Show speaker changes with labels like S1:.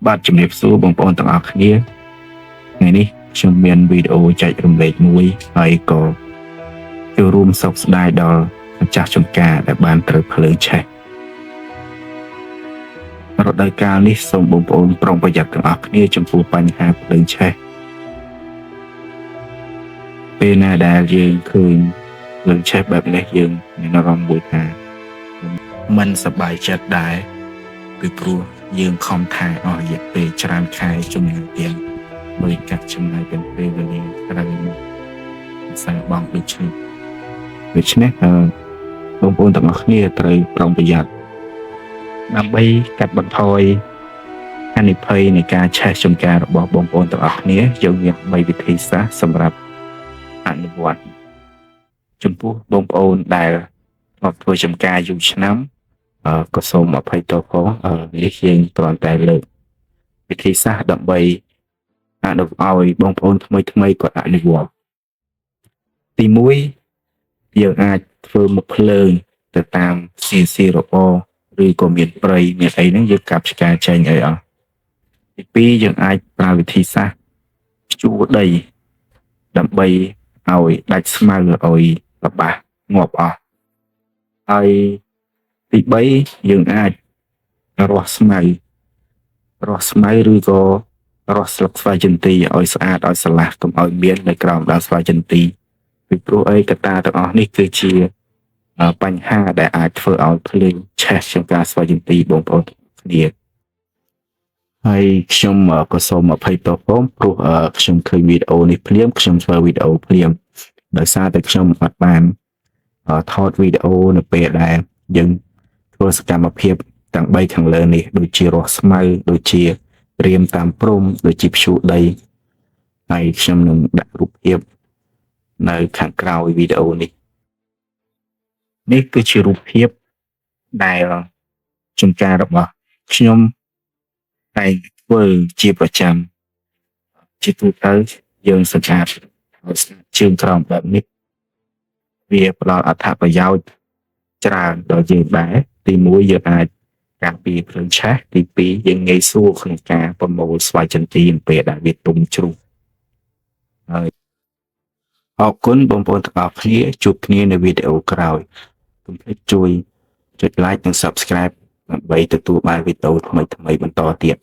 S1: បាទជំរាបសួរបងប្អូនទាំងអស់គ្នាថ្ងៃនេះខ្ញុំមានវីដេអូចែករំលែកមួយហើយក៏ចូលរួមសោកស្ដាយដល់ម្ចាស់ចម្ការដែលបានត្រូវភ្លើងឆេះរដូវកាលនេះសូមបងប្អូនប្រុងប្រយ័ត្នទាំងអស់គ្នាចំពោះបញ្ហាភ្លើងឆេះពេលណាដែលយើងឃើញភ្លើងឆេះបែបនេះយើងមានអារម្មណ៍មួយថាមិនសប្បាយចិត្តដែរពីព្រោះយើងខំថែអស់រយៈពេលច្រើនខែជំនាញទាំងបរិកាត់ចំណាយទាំងពេលវេលាក្រោយមកសាយបងដូចនេះដូច្នេះបងប្អូនទាំងអស់គ្នាត្រូវប្រុងប្រយ័ត្នដើម្បីកាត់បន្ថយហានិភ័យនៃការឆេះចម្ការរបស់បងប្អូនទាំងអស់គ្នាយើងមាន3វិធីសាស្ត្រសម្រាប់អនុវត្តចំពោះបងប្អូនដែលធ្លាប់ធ្វើចម្ការយូរឆ្នាំក៏សូមអភ័យទោសផងនេះយើងគ្រាន់តែលើកវិធីសាស្ត្រដើម្បីអនុវត្តឲ្យបងប្អូនថ្មីគាត់អនុវត្តទី1យើងអាចធ្វើមុខភ្លើងទៅតាម CNC របរឬក៏មានព្រៃមានអីហ្នឹងយើងកាប់ឆ្ការចេញអីអស់ទី2យើងអាចប្រើវិធីសាស្ត្រភ្ជួរដីដើម្បីឲ្យដាច់ស្មៅឲ្យរបស់ងាប់អស់ហើយទី3យើងអាចរាស់ស្មៅឬក៏រាស់ស្លឹកស្វាយចន្ទីឲ្យស្អាតឲ្យស្រឡះកុំឲ្យមាននៅក្រោមដើមស្វាយចន្ទីពីព្រោះអីកត្តាទាំងអស់នេះគឺជាបញ្ហាដែលអាចធ្វើឲ្យភ្លើងឆេះជាការស្វាយចន្ទីបងប្អូនគ្នាហើយខ្ញុំក៏សូមអភ័យទោសផងព្រោះខ្ញុំឃើញវីដេអូនេះភ្លាមខ្ញុំធ្វើវីដេអូភ្លាមដោយសារតែខ្ញុំអត់បានថតវីដេអូនៅពេលដែលយើងធ្វើសកម្មភាពទាំង3ខាងលើនេះដូចជារាស់ស្មៅដូចជាត្រៀមតាមព្រំដូចជាភ្ជួរដីហើយខ្ញុំនឹងដាក់រូបភាពនៅខាងក្រោយវីដេអូនេះគឺជារូបភាពដែលចម្ការរបស់ខ្ញុំតែធ្វើជាប្រចាំជាទូទៅយើងសម្អាតជើងក្រោមបែបនេះវាផ្ដល់អត្ថប្រយោជន៍ច្រើនដល់យើងដែរទី1យើងអាចការពារភ្លើងឆេះទី2យើងងាយស្រួលក្នុងការប្រមូលស្វាយចន្ទីពេលដែលវាទុំជ្រុះហើយអរគុណបងប្អូនទាំងអស់គ្នាជួបគ្នានៅវីដេអូក្រោយកុំភ្លេចជួយចុច like និង subscribe ដើម្បីទទួលបានវីដេអូថ្មីៗបន្តទៀត